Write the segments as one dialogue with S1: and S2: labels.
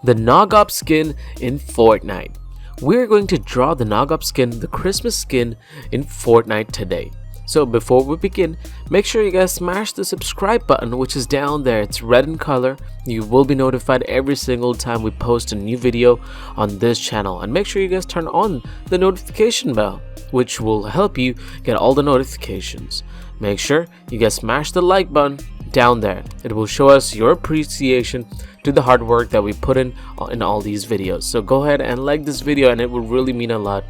S1: The NOG skin in Fortnite. We're going to draw the NOG skin, the Christmas skin in Fortnite today. So before we begin, make sure you guys smash the subscribe button, which is down there. It's red in color. You will be notified every single time we post a new video on this channel. And make sure you guys turn on the notification bell, which will help you get all the notifications. Make sure you guys smash the like button down there. It will show us your appreciation to the hard work that we put in all these videos. So go ahead and like this video, and it would really mean a lot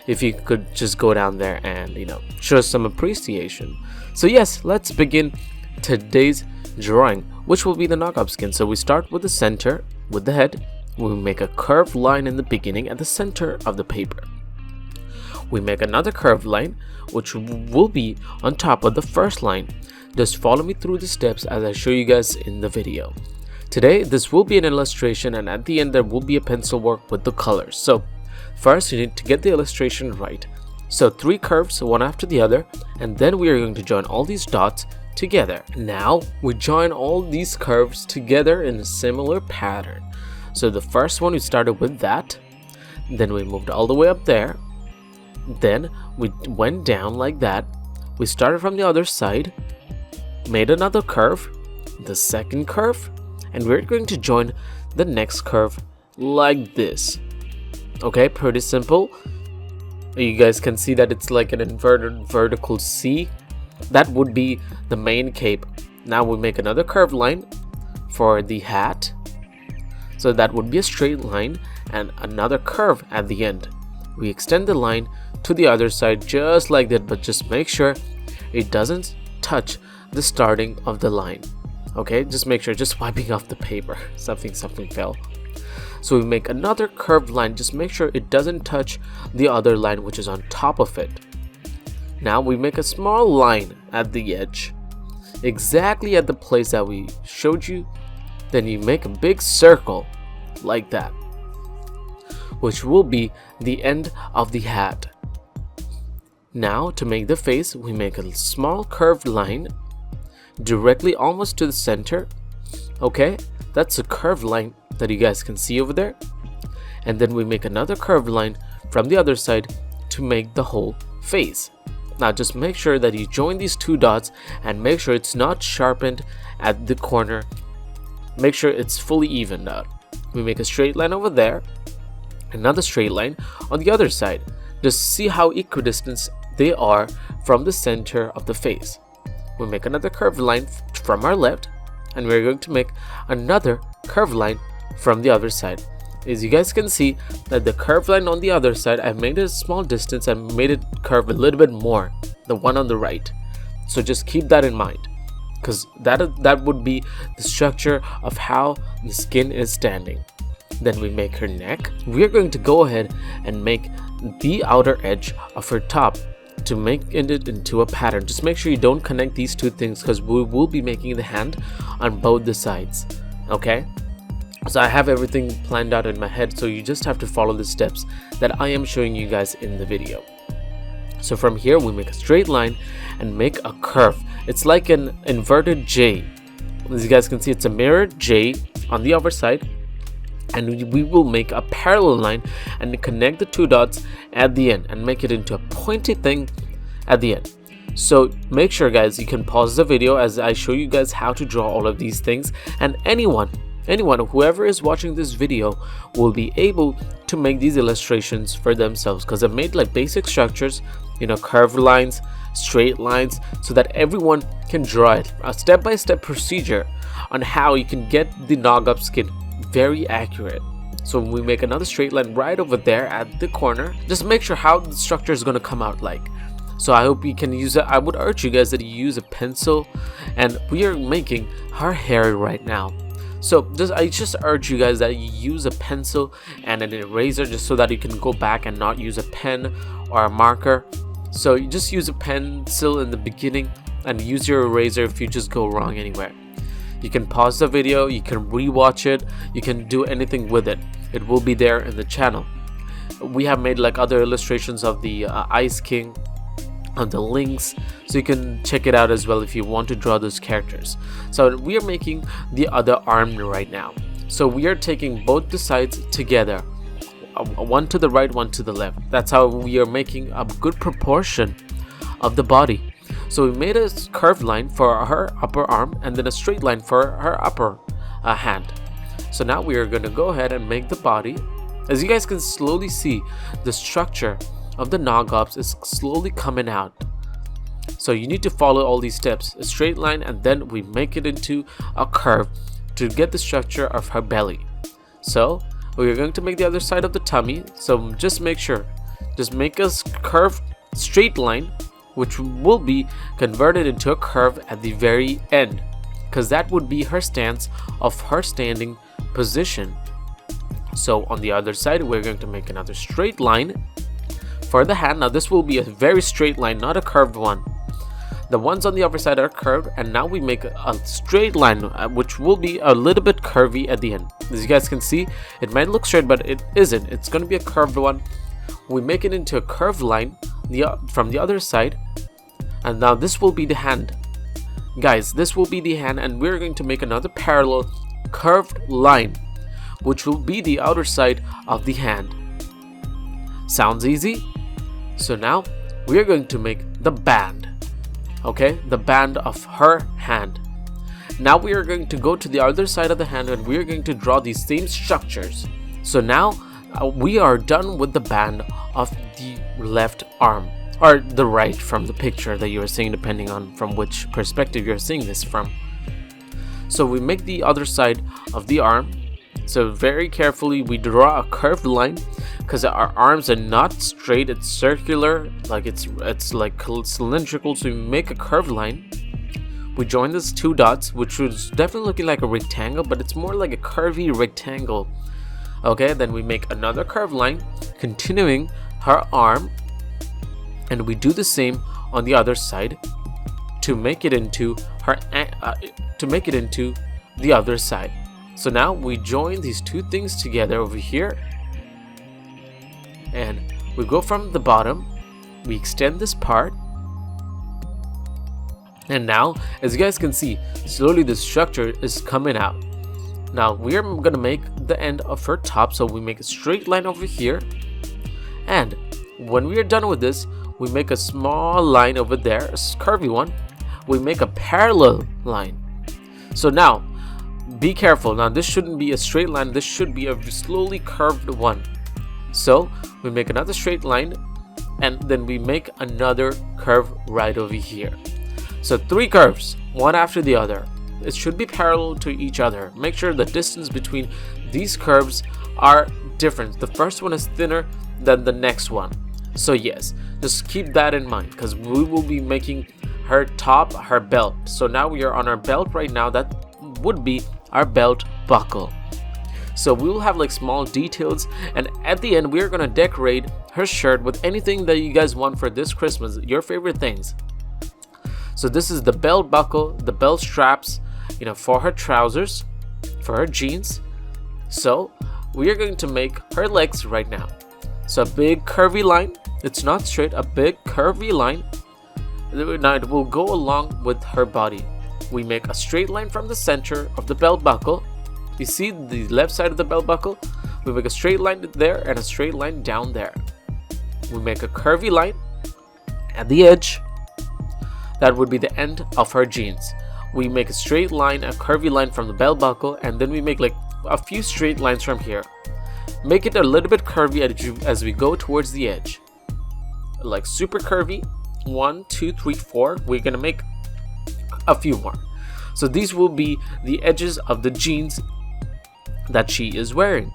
S1: if you could just go down there and show us some appreciation. So yes, let's begin today's drawing, which will be the NOG skin. So we start with the center, with the head. We make a curved line in the beginning at the center of the paper. We make another curved line, which will be on top of the first line. Just follow me through the steps as I show you guys in the video. Today, this will be an illustration, and at the end there will be a pencil work with the colors. So first, you need to get the illustration right. So 3 curves, one after the other, and then we are going to join all these dots together. Now we join all these curves together in a similar pattern. So the first one, we started with that, then we moved all the way up there, then we went down like that. We started from the other side, made another curve, the second curve, and we're going to join the next curve like this. Okay, pretty simple. You guys can see that it's like an inverted vertical C. That would be the main cape. Now we make another curved line for the hat, so that would be a straight line, and another curve at the end. We extend the line to the other side just like that, but just make sure it doesn't touch the starting of the line. Okay, just make sure, just wiping off the paper, something fell. So we make another curved line, just make sure it doesn't touch the other line which is on top of it. Now we make a small line at the edge, exactly at the place that we showed you. Then you make a big circle like that, which will be the end of the hat. Now to make the face, we make a small curved line directly almost to the center. Okay, that's a curved line that you guys can see over there. And then we make another curved line from the other side to make the whole face. Now just make sure that you join these 2 dots and make sure it's not sharpened at the corner. Make sure it's fully evened out. We make a straight line over there, another straight line on the other side. Just see how equidistant they are from the center of the face. We make another curved line from our left, and we're going to make another curved line from the other side. As you guys can see that the curved line on the other side, I've made it a small distance and made it curve a little bit more, the one on the right. So just keep that in mind, because that would be the structure of how the skin is standing. Then we make her neck. We're going to go ahead and make the outer edge of her top to make it into a pattern. Just make sure you don't connect these 2 things, because we will be making the hand on both the sides. Okay, so I have everything planned out in my head, so you just have to follow the steps that I am showing you guys in the video. So from here we make a straight line and make a curve. It's like an inverted J. As you guys can see, it's a mirrored J on the other side, and we will make a parallel line and connect the 2 dots at the end and make it into a pointy thing at the end. So make sure guys, you can pause the video as I show you guys how to draw all of these things, and anyone whoever is watching this video will be able to make these illustrations for themselves, because I've made like basic structures, curved lines, straight lines, so that everyone can draw it. A step-by-step procedure on how you can get the NOG skin very accurate. So we make another straight line right over there at the corner. Just make sure how the structure is going to come out like. So I hope you can use it. I would urge you guys that you use a pencil, and we are making her hair right now. So I just urge you guys that you use a pencil and an eraser, just so that you can go back and not use a pen or a marker. So you just use a pencil in the beginning and use your eraser if you just go wrong anywhere. You can pause the video, you can rewatch it, you can do anything with it. It will be there in the channel. We have made like other illustrations of the Ice King, on the links, so you can check it out as well if you want to draw those characters. So we are making the other arm right now. So we are taking both the sides together, one to the right, one to the left. That's how we are making a good proportion of the body. So we made a curved line for her upper arm and then a straight line for her upper hand. So now we are going to go ahead and make the body. As you guys can slowly see, the structure of the nog ops is slowly coming out. So you need to follow all these steps, a straight line, and then we make it into a curve to get the structure of her belly. So we are going to make the other side of the tummy. So just make sure, just make a curved straight line, which will be converted into a curve at the very end, because that would be her stance of her standing position. So on the other side, we're going to make another straight line for the hand. Now this will be a very straight line, not a curved one. The ones on the upper side are curved, and now we make a straight line, which will be a little bit curvy at the end. As you guys can see, it might look straight, but it isn't. It's going to be a curved one. We make it into a curved line from the other side, and now this will be the hand. Guys, this will be the hand, and we're going to make another parallel curved line, which will be the outer side of the hand. Sounds easy? So now we are going to make the band. Okay, the band of her hand. Now we are going to go to the other side of the hand and we are going to draw these same structures. So now we are done with the band of the left arm, or the right, from the picture that you are seeing, depending on from which perspective you're seeing this from. So we make the other side of the arm. So very carefully we draw a curved line, because our arms are not straight, it's circular, like it's like cylindrical. So we make a curved line. We join these two dots, which was definitely looking like a rectangle, but it's more like a curvy rectangle. Okay, then we make another curved line, continuing her arm, and we do the same on the other side to make it into her the other side. So now we join these two things together over here, and we go from the bottom, we extend this part, and now as you guys can see, slowly the structure is coming out. Now we are going to make the end of her top, so we make a straight line over here, and when we are done with this, we make a small line over there, a curvy one. We make a parallel line. So now be careful. Now this shouldn't be a straight line, this should be a slowly curved one. So we make another straight line, and then we make another curve right over here. So 3 curves, one after the other. It should be parallel to each other. Make sure the distance between these curves are different. The first one is thinner than the next one. So yes, just keep that in mind, because we will be making her top, her belt. So now we are on our belt right now. That would be our belt buckle. So we will have like small details, and at the end we are going to decorate her shirt with anything that you guys want for this Christmas, your favorite things. So this is the belt buckle, the belt straps, you know, for her trousers, for her jeans. So we are going to make her legs right now. So a big curvy line, it's not straight, a big curvy line. Now it will go along with her body. We make a straight line from the center of the belt buckle. You see the left side of the belt buckle? We make a straight line there and a straight line down there. We make a curvy line at the edge. That would be the end of her jeans. We make a straight line, a curvy line from the belt buckle, and then we make like a few straight lines from here. Make it a little bit curvy as we go towards the edge. Like super curvy. 1, 2, 3, 4. We're gonna make a few more. So these will be the edges of the jeans that she is wearing.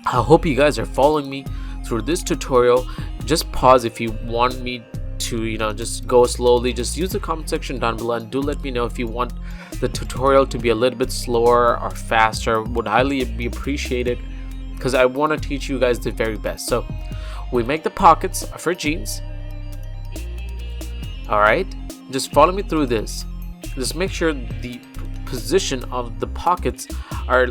S1: I hope you guys are following me through this tutorial. Just pause if you want me to, you know, just go slowly. Just use the comment section down below and do let me know if you want the tutorial to be a little bit slower or faster. Would highly be appreciated, because I want to teach you guys the very best. So we make the pockets of her jeans. Alright, just follow me through this. Just make sure the position of the pockets are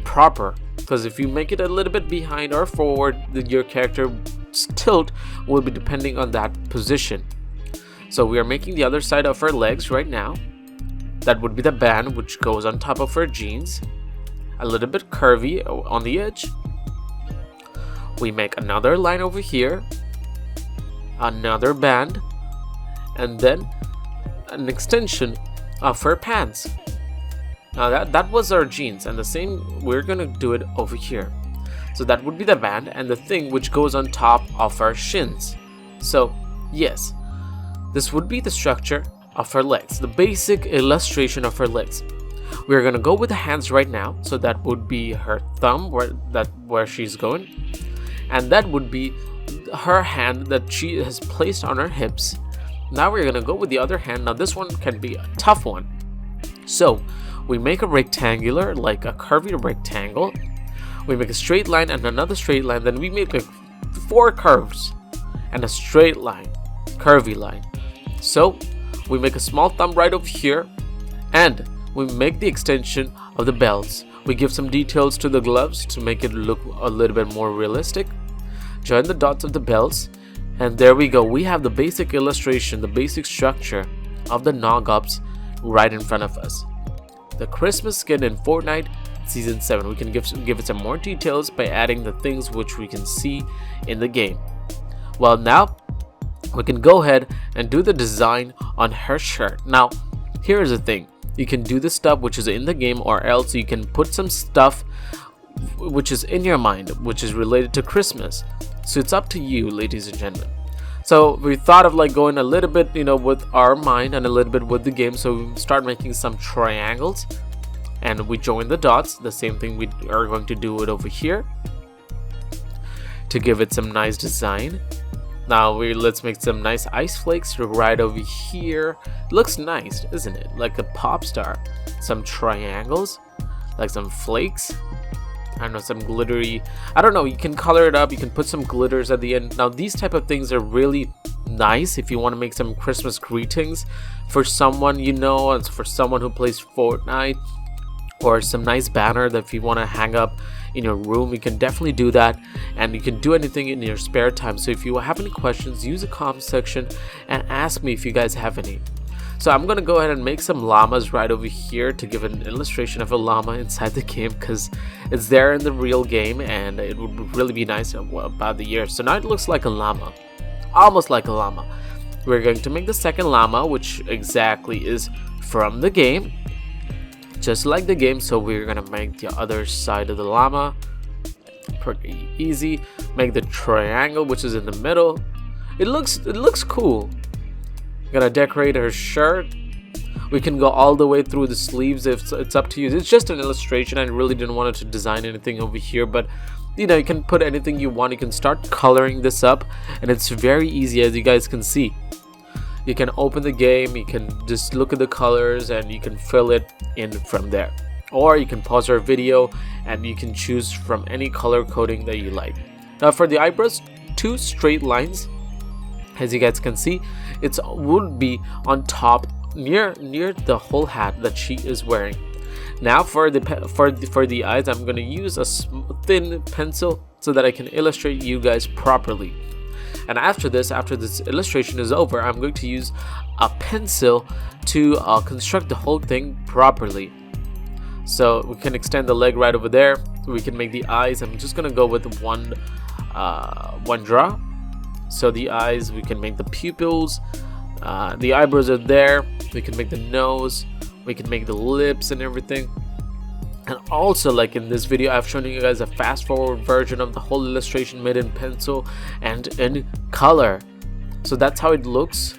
S1: proper, because if you make it a little bit behind or forward, your character's tilt will be depending on that position. So we are making the other side of her legs right now. That would be the band which goes on top of her jeans. a little bit curvy on the edge. We make another line over here, another band, and then an extension of her pants. Now that was our jeans, and the same, we're gonna do it over here. So that would be the band and the thing which goes on top of our shins. So yes, this would be the structure of her legs, the basic illustration of her legs. We're gonna go with the hands right now. So that would be her thumb, where she's going, and that would be her hand that she has placed on her hips. Now we're gonna go with the other hand. Now this one can be a tough one. So we make a rectangular, like a curvy rectangle. We make a straight line and another straight line. Then we make like 4 curves and a straight line, curvy line. So we make a small thumb right over here, and we make the extension of the belts. We give some details to the gloves to make it look a little bit more realistic. Join the dots of the belts, and there we go. We have the basic illustration, the basic structure of the NOG Ops right in front of us. The Christmas skin in Fortnite Season 7. We can give it some more details by adding the things which we can see in the game. Well, now we can go ahead and do the design on her shirt. Now, here's the thing. You can do the stuff which is in the game, or else you can put some stuff which is in your mind, which is related to Christmas. So it's up to you, ladies and gentlemen. So we thought of like going a little bit, with our mind and a little bit with the game. So we start making some triangles, and we join the dots. The same thing we are going to do it over here to give it some nice design. Now let's make some nice ice flakes right over here. Looks nice, isn't it? Like a pop star. Some triangles, like some flakes. I don't know, some glittery, I don't know, you can color it up, you can put some glitters at the end. Now these type of things are really nice if you want to make some Christmas greetings for someone and for someone who plays Fortnite, or some nice banner that if you want to hang up in your room, you can definitely do that. And you can do anything in your spare time. So if you have any questions, use the comment section and ask me if you guys have any. So I'm gonna go ahead and make some llamas right over here to give an illustration of a llama inside the game, because it's there in the real game and it would really be nice about the year. So now it looks like a llama, almost like a llama. We're going to make the second llama, which exactly is from the game, just like the game. So we're gonna make the other side of the llama. Pretty easy. Make the triangle which is in the middle. It looks cool. Gonna decorate her shirt. We can go all the way through the sleeves if it's up to you. It's just an illustration. I really didn't want to design anything over here, but you can put anything you want. You can start coloring this up, and it's very easy, as you guys can see. You can open the game, you can just look at the colors, and you can fill it in from there. Or you can pause our video and you can choose from any color coding that you like. Now for the eyebrows, 2 straight lines. As you guys can see, it would be on top near the whole hat that she is wearing. Now for the eyes, I'm going to use a thin pencil so that I can illustrate you guys properly. And after this illustration is over, I'm going to use a pencil to construct the whole thing properly. So we can extend the leg right over there. We can make the eyes. I'm just gonna go with one draw. So the eyes, we can make the pupils. The eyebrows are there. We can make the nose. We can make the lips and everything. And also, like in this video, I've shown you guys a fast forward version of the whole illustration made in pencil and in color. So that's how it looks.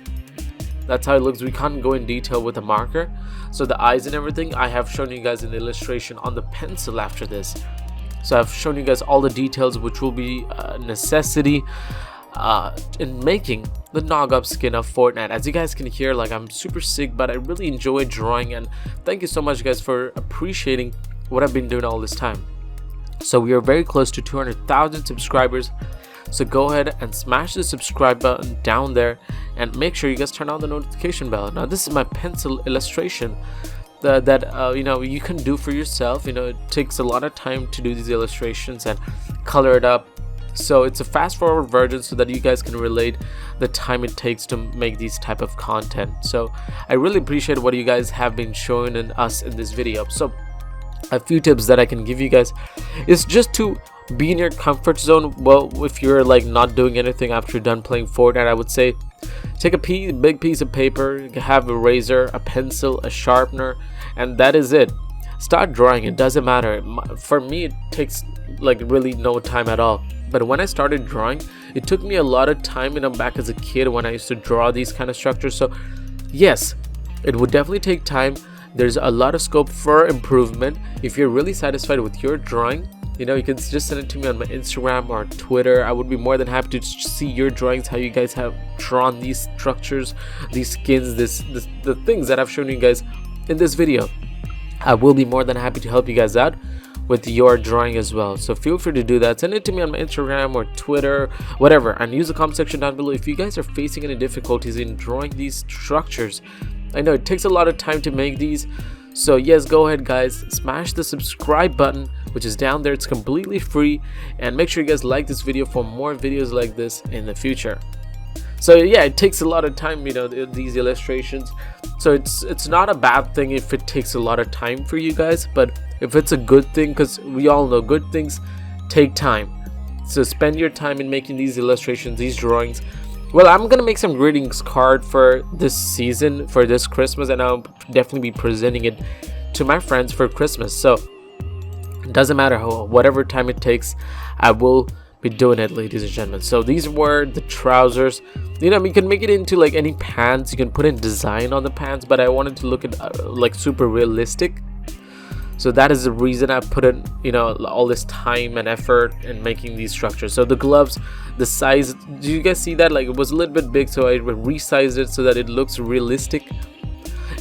S1: We can't go in detail with a marker. So the eyes and everything, I have shown you guys in the illustration on the pencil after this. So I've shown you guys all the details which will be a necessity in making the NOG skin of Fortnite. As you guys can hear, like, I'm super sick, but I really enjoy drawing, and thank you so much guys for appreciating what I've been doing all this time. So we are very close to 200,000 subscribers. So go ahead and smash the subscribe button down there, and make sure you guys turn on the notification bell. Now this is my pencil illustration that you can do for yourself. It takes a lot of time to do these illustrations and color it up. So it's a fast forward version so that you guys can relate the time it takes to make these type of content. So I really appreciate what you guys have been showing us in this video. So a few tips that I can give you guys is just to be in your comfort zone. Well, if you're like not doing anything after you're done playing Fortnite, I would say take a big piece of paper, have a eraser, a pencil, a sharpener, and that is it. Start drawing. It doesn't matter. For me, it takes like really no time at all. But when I started drawing, it took me a lot of time, back as a kid when I used to draw these kind of structures. So yes, it would definitely take time. There's a lot of scope for improvement. If you're really satisfied with your drawing, you can just send it to me on my Instagram or Twitter. I would be more than happy to see your drawings, how you guys have drawn these structures, these skins, the things that I've shown you guys in this video. I will be more than happy to help you guys out with your drawing as well. So feel free to do that. Send it to me on my Instagram or Twitter, whatever, and use the comment section down below if you guys are facing any difficulties in drawing these structures. I know it takes a lot of time to make these, so yes, go ahead guys, smash the subscribe button, which is down there. It's completely free, and make sure you guys like this video for more videos like this in the future. So yeah, it takes a lot of time, these illustrations. So it's not a bad thing if it takes a lot of time for you guys, but if it's a good thing, because we all know good things take time. So spend your time in making these illustrations, these drawings. Well, I'm gonna make some greetings card for this season, for this Christmas, and I'll definitely be presenting it to my friends for Christmas. So it doesn't matter whatever time it takes, I will be doing it, ladies and gentlemen. So these were the trousers. You can make it into like any pants. You can put in design on the pants, but I wanted to look at like super realistic. So that is the reason I put in all this time and effort in making these structures. So the gloves, the size, do you guys see that? Like it was a little bit big, so I resized it so that it looks realistic.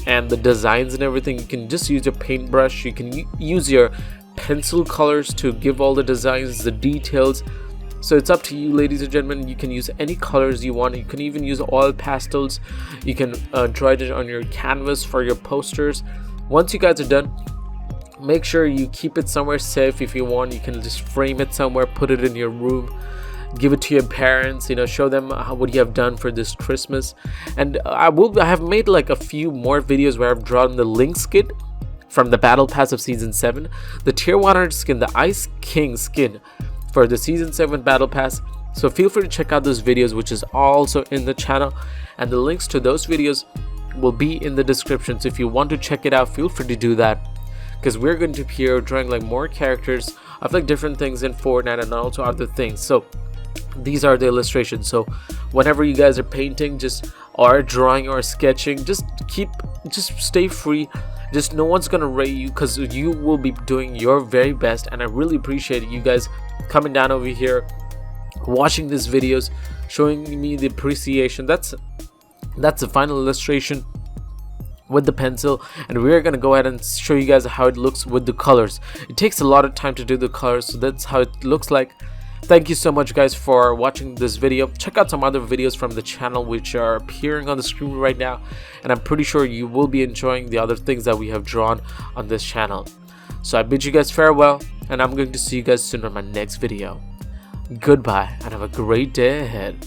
S1: And the designs and everything, you can just use your paintbrush. You can use your pencil colors to give all the designs, the details. So it's up to you, ladies and gentlemen. You can use any colors you want. You can even use oil pastels. You can draw it on your canvas for your posters. Once you guys are done, make sure you keep it somewhere safe. If you want, you can just frame it somewhere, put it in your room, give it to your parents, show them what you have done for this Christmas. And I have made like a few more videos where I've drawn the Lynx skin from the battle pass of season 7, the tier 100 skin, the Ice King skin for the season 7 battle pass. So feel free to check out those videos, which is also in the channel, and the links to those videos will be in the description. So if you want to check it out, feel free to do that, because we're going to be here drawing like more characters of like different things in Fortnite and also other things. So these are the illustrations. So whenever you guys are painting, or drawing or sketching, just stay free. Just no one's gonna rate you, because you will be doing your very best. And I really appreciate you guys coming down over here, watching these videos, showing me the appreciation. That's the final illustration with the pencil, and we're gonna go ahead and show you guys how it looks with the colors. It takes a lot of time to do the colors, so that's how it looks like. Thank you so much guys for watching this video. Check out some other videos from the channel which are appearing on the screen right now, and I'm pretty sure you will be enjoying the other things that we have drawn on this channel. So I bid you guys farewell, and I'm going to see you guys soon on my next video. Goodbye, and have a great day ahead.